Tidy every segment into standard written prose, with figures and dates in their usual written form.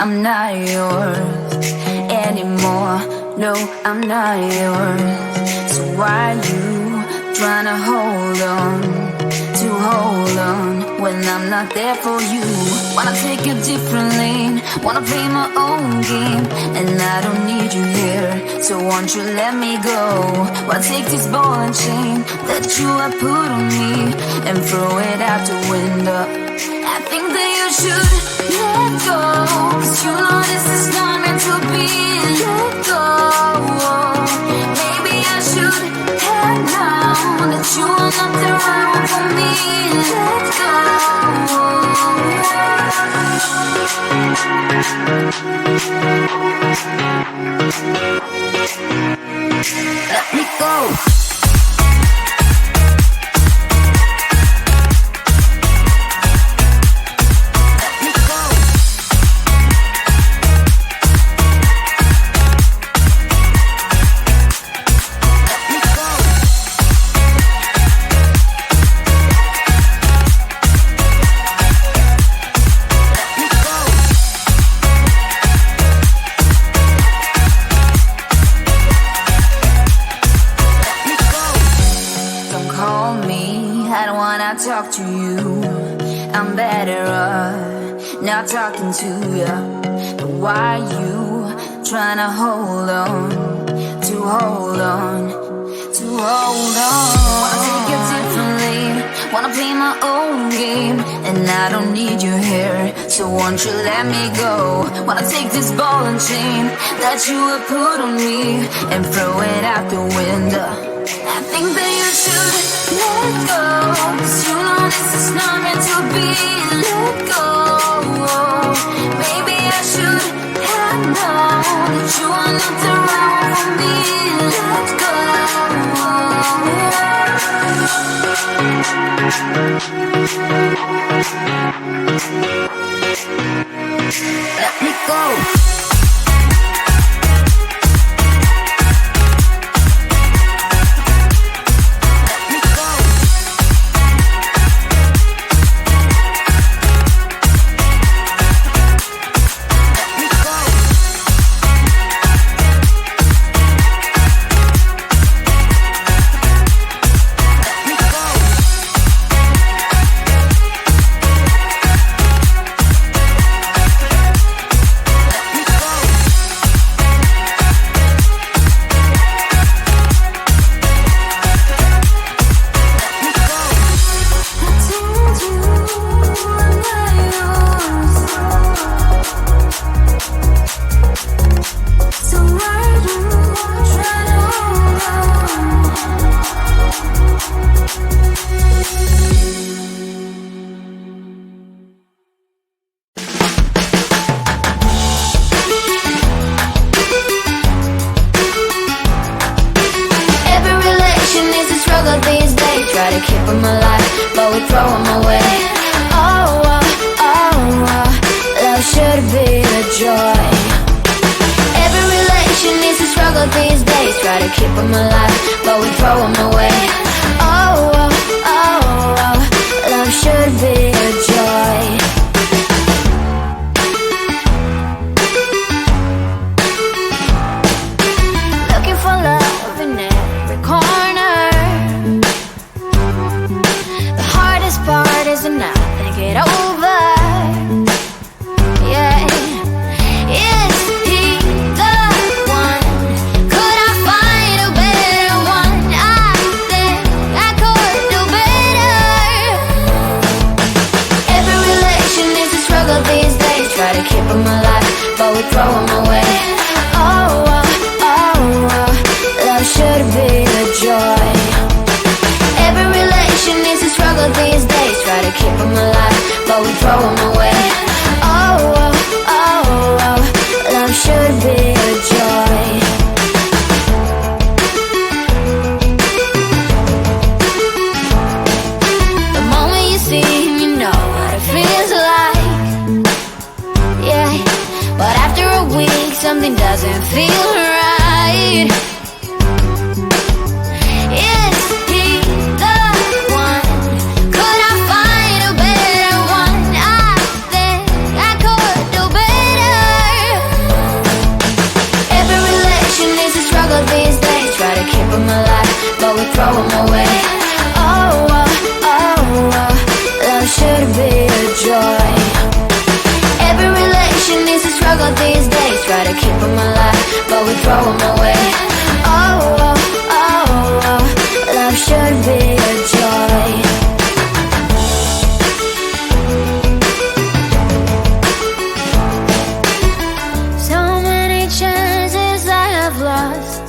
I'm not yours anymore. No, I'm not yours. So why you tryna hold on when I'm not there for you? Wanna take a different lane, wanna play my own game, and I don't need you here, so won't you let me go? Wanna take this ball and chain that you have put on me and throw it out the window. I think that you should let go, 'cause you know this is not meant to be. Let go. Maybe I should have known that you are not the right one for me. Let go. Let me go. Talk to you, I'm better off not talking to you. But why you tryna hold on? Wanna take it differently, wanna play my own game, and I don't need you here, so won't you let me go? Wanna take this ball and chain that you have put on me and throw it out the window. I think that you should let go, 'cause you know this is not meant to be. Let go. Maybe I should have known that you are not the right one for me. Let go. Let me go. to keep them alive, but we throw them away. Oh, love should be a joy. Every relation needs a struggle these days. Try to keep them alive, but we throw them away. Oh, love should be a joy. So many chances I have lost.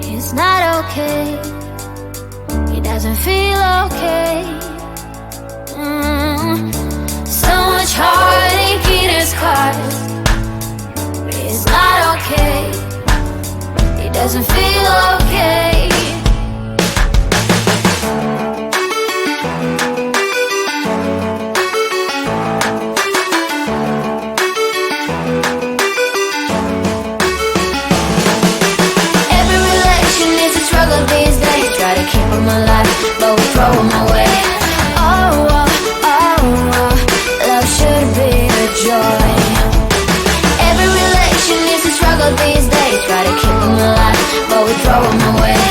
It's not okay. It doesn't feel okay. So much heartache in his scars. It's not okay. It doesn't feel okay. Every relation needs a struggle these days. Try to keep them alive, but we throw them away. Love should be a joy. Every relation needs a struggle these days. Try to keep them alive, but we throw them away.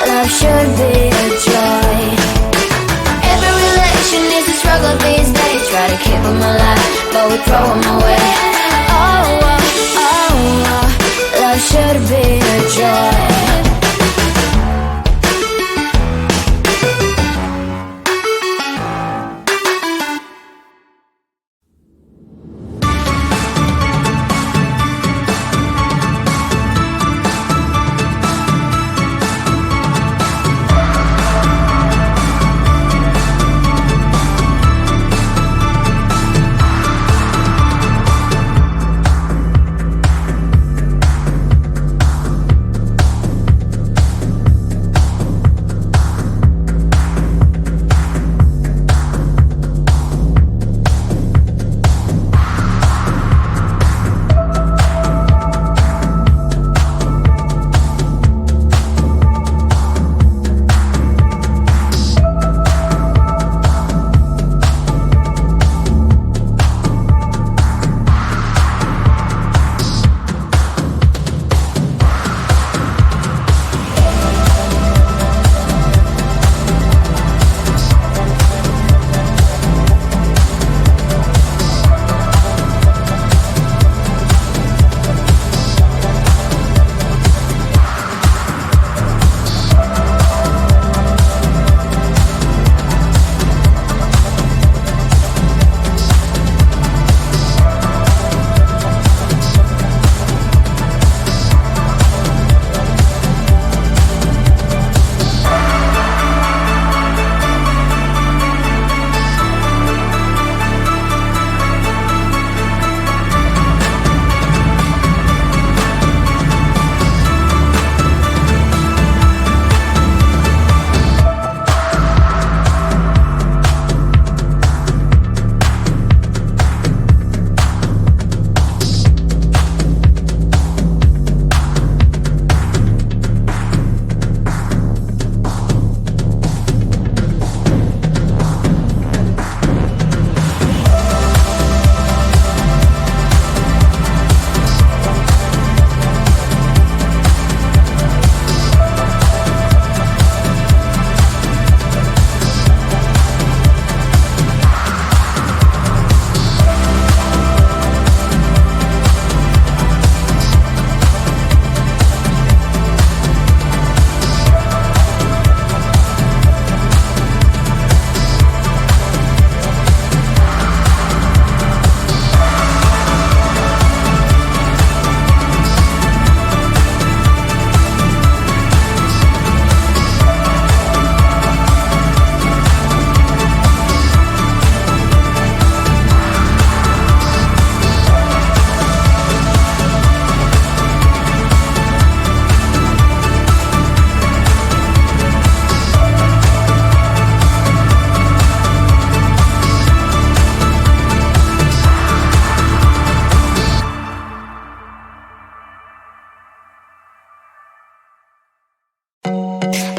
Love should be a joy. Every relation needs a struggle these days. Try to keep them alive, but we throw them away. Love should be a joy.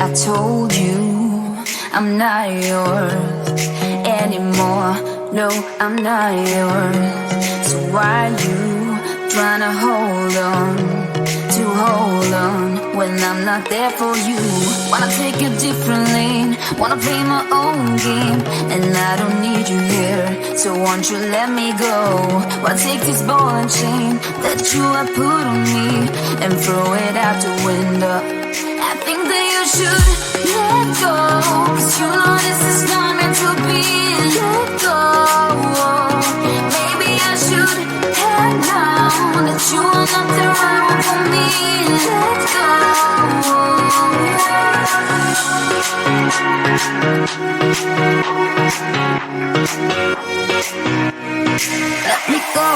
I told you I'm not yours anymore. No, I'm not yours. So why you trying to hold on? to hold on when I'm not there for you. Wanna take a different lane, wanna play my own game, and I don't need you here, so won't you let me go? Wanna take this ball and chain that you have put on me and throw it out the window. I think that you should let go, 'cause you know this is not meant to be. Let go. Maybe I should head down, that you are not the right one for me. Let go. Let me go.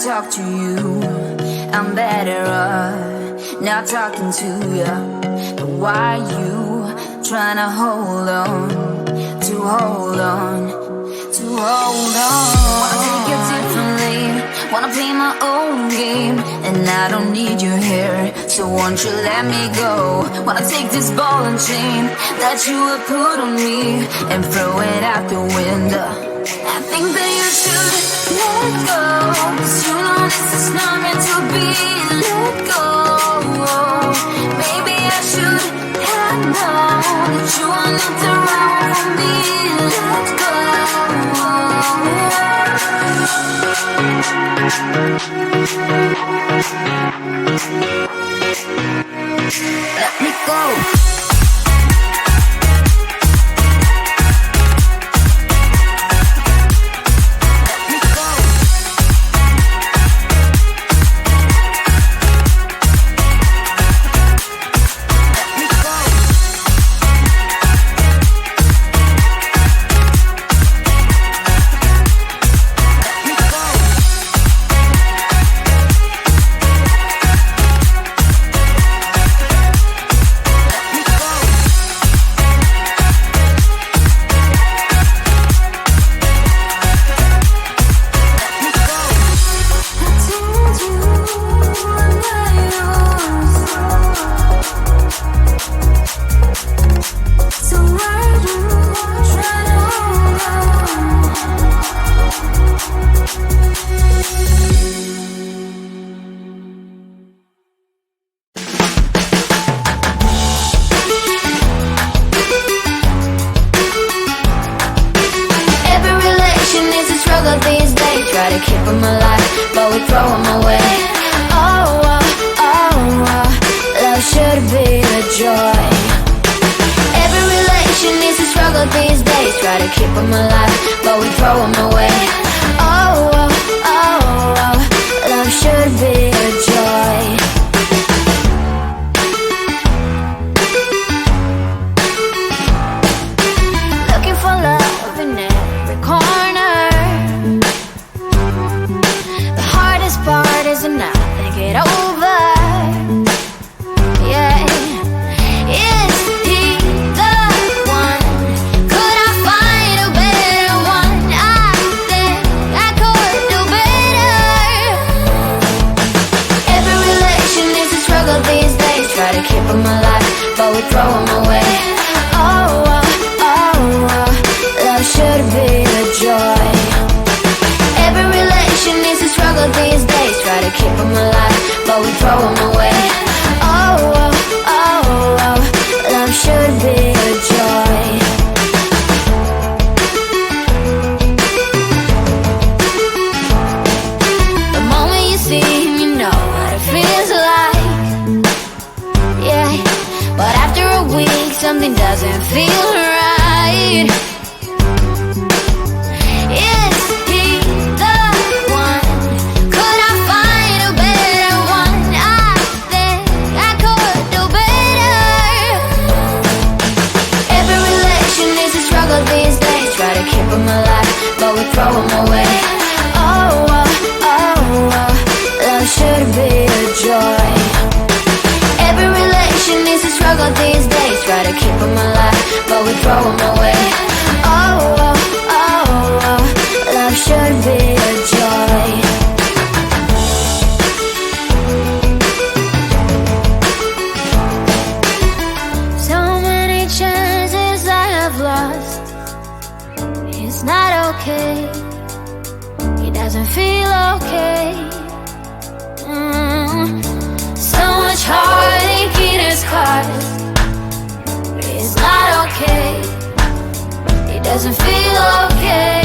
Talk to you, I'm better off not talking to you. But why you trying to hold on, to hold on, to hold on? Wanna take a different lane, wanna play my own game, and I don't need you here, so won't you let me go? Wanna take this ball and chain that you have put on me and throw it out the window. I think that you should let go, 'cause you know this is not meant to be. Let go. Maybe I should have known that you are not the right one for me. Let go. Let me go. Something doesn't feel right. Is he the one? Could I find a better one? I think I could do better. Every relation is a struggle these days. Try to keep them alive, but we throw them away. Oh, oh, oh. love should be a joy. Every relation is a struggle these days. Try to keep them alive, but we throw them away. Oh, oh, oh, oh, love should be a joy. So many chances I have lost. It's not okay. He doesn't feel okay. So much heartache in his cause. It's not okay. He doesn't feel okay.